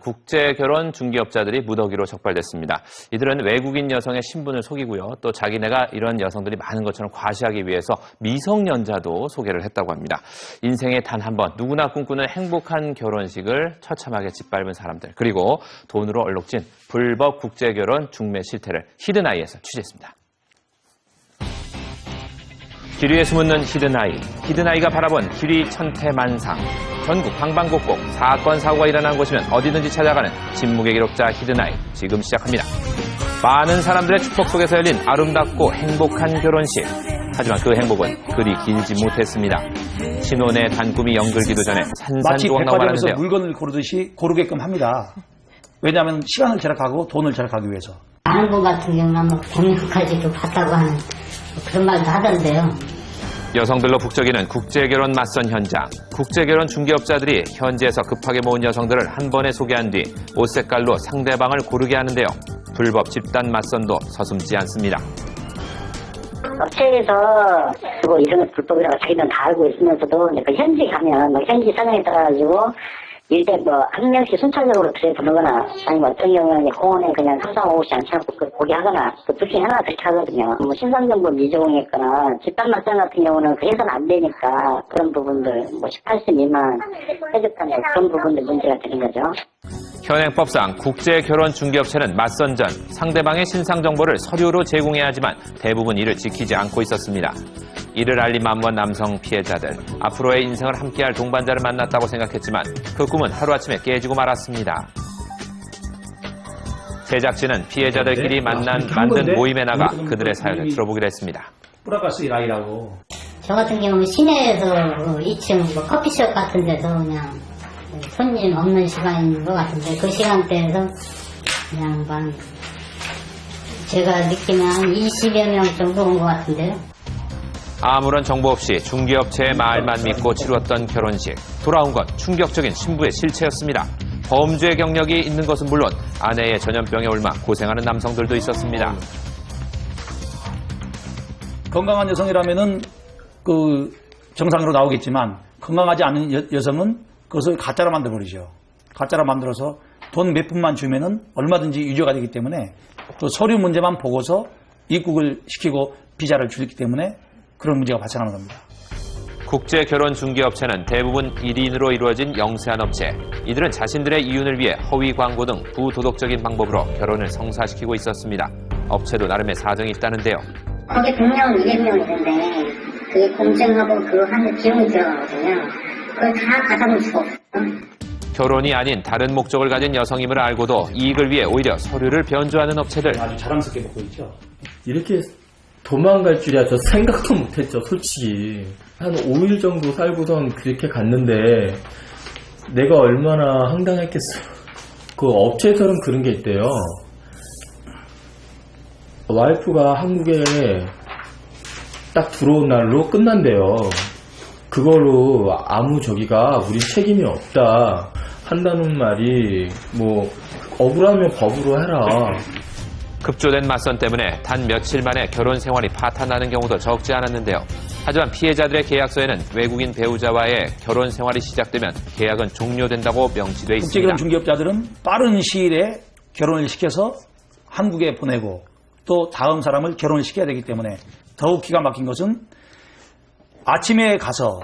국제결혼 중개업자들이 무더기로 적발됐습니다. 이들은 외국인 여성의 신분을 속이고요. 또 자기네가 이런 여성들이 많은 것처럼 과시하기 위해서 미성년자도 소개를 했다고 합니다. 인생에 단 한 번 누구나 꿈꾸는 행복한 결혼식을 처참하게 짓밟은 사람들, 그리고 돈으로 얼룩진 불법 국제결혼 중매 실태를 히든아이에서 취재했습니다. 길 위에 숨은 히든아이, 히든아이가 바라본 길이 천태만상. 전국 방방곡곡 사건 사고가 일어난 곳이면 어디든지 찾아가는 침묵의 기록자 히든아이, 지금 시작합니다. 많은 사람들의 축복 속에서 열린 아름답고 행복한 결혼식. 하지만 그 행복은 그리 길지 못했습니다. 신혼의 단꿈이 연글기도 전에 산산조각 나고 말았는데요. 마치 백화점에서 물건을 고르듯이 고르게끔 합니다. 왜냐하면 시간을 절약하고 돈을 절약하기 위해서. 아는 분 같은 경우는 뭐 100명까지도 봤다고 하는 그런 말도 하던데요. 여성들로 북적이는 국제결혼 맞선 현장. 국제결혼 중개업자들이 현지에서 급하게 모은 여성들을 한 번에 소개한 뒤 옷 색깔로 상대방을 고르게 하는데요. 불법 집단 맞선도 서슴지 않습니다. 업체에서 그거 이런 거 불법이라고 자기들은 다 알고 있으면서도 그 현지 가면 현지 사정에 따라가지고 일대 한 명씩 순차적으로 부르거나 아니면 어떤 경우는 공원에 그냥 항상 오지 않지 않고 보게 하거나 둘 중에 하나 그렇게 하거든요. 신상정보 미제공했거나 집단 맞선 같은 경우는 그래서는 안 되니까 그런 부분들 18세 미만 해줬다는 그런 부분들 문제가 되는 거죠. 현행법상 국제결혼 중개업체는 맞선 전 상대방의 신상 정보를 서류로 제공해야 하지만 대부분 이를 지키지 않고 있었습니다. 이를 알린 맘먼 남성 피해자들, 앞으로의 인생을 함께할 동반자를 만났다고 생각했지만 그 꿈은 하루아침에 깨지고 말았습니다. 제작진은 피해자들끼리 만든 모임에 나가 그들의 사연을 들어보기로 했습니다. 뿌라가스 라이라고. 저 같은 경우는 시내에서 2층 커피숍 같은 데서 그냥 손님 없는 시간인 것 같은데 그 시간대에서 그냥 제가 느끼면 한 20여 명 정도 온 것 같은데요. 아무런 정보 없이 중개업체의 말만 믿고 치루었던 결혼식. 돌아온 건 충격적인 신부의 실체였습니다. 범죄 경력이 있는 것은 물론 아내의 전염병에 옮아 고생하는 남성들도 있었습니다. 건강한 여성이라면은 정상으로 나오겠지만 건강하지 않은 여성은 그것을 가짜로 만들어버리죠. 가짜로 만들어서 돈 몇 푼만 주면은 얼마든지 유죄가 되기 때문에 또 서류 문제만 보고서 입국을 시키고 비자를 주기 때문에 그런 문제가 발생하는 겁니다. 국제결혼 중개업체는 대부분 1인으로 이루어진 영세한 업체. 이들은 자신들의 이윤을 위해 허위 광고 등 부도덕적인 방법으로 결혼을 성사시키고 있었습니다. 업체도 나름의 사정이 있다는데요. 거기 100명, 200명 있는데 그게 공증하고 그거 하는 비용이 들어가거든요. 그걸 다 가져올 수가 없어요. 결혼이 아닌 다른 목적을 가진 여성임을 알고도 이익을 위해 오히려 서류를 변조하는 업체들. 아주 자랑스럽게 먹고 있죠. 이렇게 도망갈 줄이야 저 생각도 못했죠, 솔직히. 한 5일 정도 살고선 그렇게 갔는데 내가 얼마나 황당했겠어요. 그 업체에서는 그런 게 있대요. 와이프가 한국에 딱 들어온 날로 끝난대요. 그걸로 아무 저기가 우리 책임이 없다 한다는 말이 억울하면 법으로 해라. 급조된 맞선 때문에 단 며칠 만에 결혼 생활이 파탄나는 경우도 적지 않았는데요. 하지만 피해자들의 계약서에는 외국인 배우자와의 결혼 생활이 시작되면 계약은 종료된다고 명시돼 있습니다. 국제결혼 중개업자들은 빠른 시일에 결혼을 시켜서 한국에 보내고 또 다음 사람을 결혼을 시켜야 되기 때문에 더욱 기가 막힌 것은 아침에 가서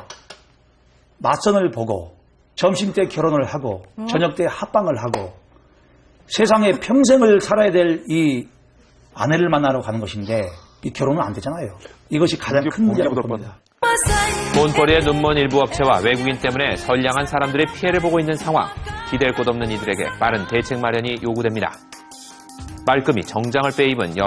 맞선을 보고 점심때 결혼을 하고 저녁때 합방을 하고 세상에 평생을 살아야 될 이 아내를 만나러 가는 것인데 이 결혼은 안 되잖아요. 이것이 가장 큰 문제라고 봅니다. 돈벌이에 눈먼 일부 업체와 외국인 때문에 선량한 사람들의 피해를 보고 있는 상황. 기댈 곳 없는 이들에게 빠른 대책 마련이 요구됩니다. 말끔히 정장을 빼입은 6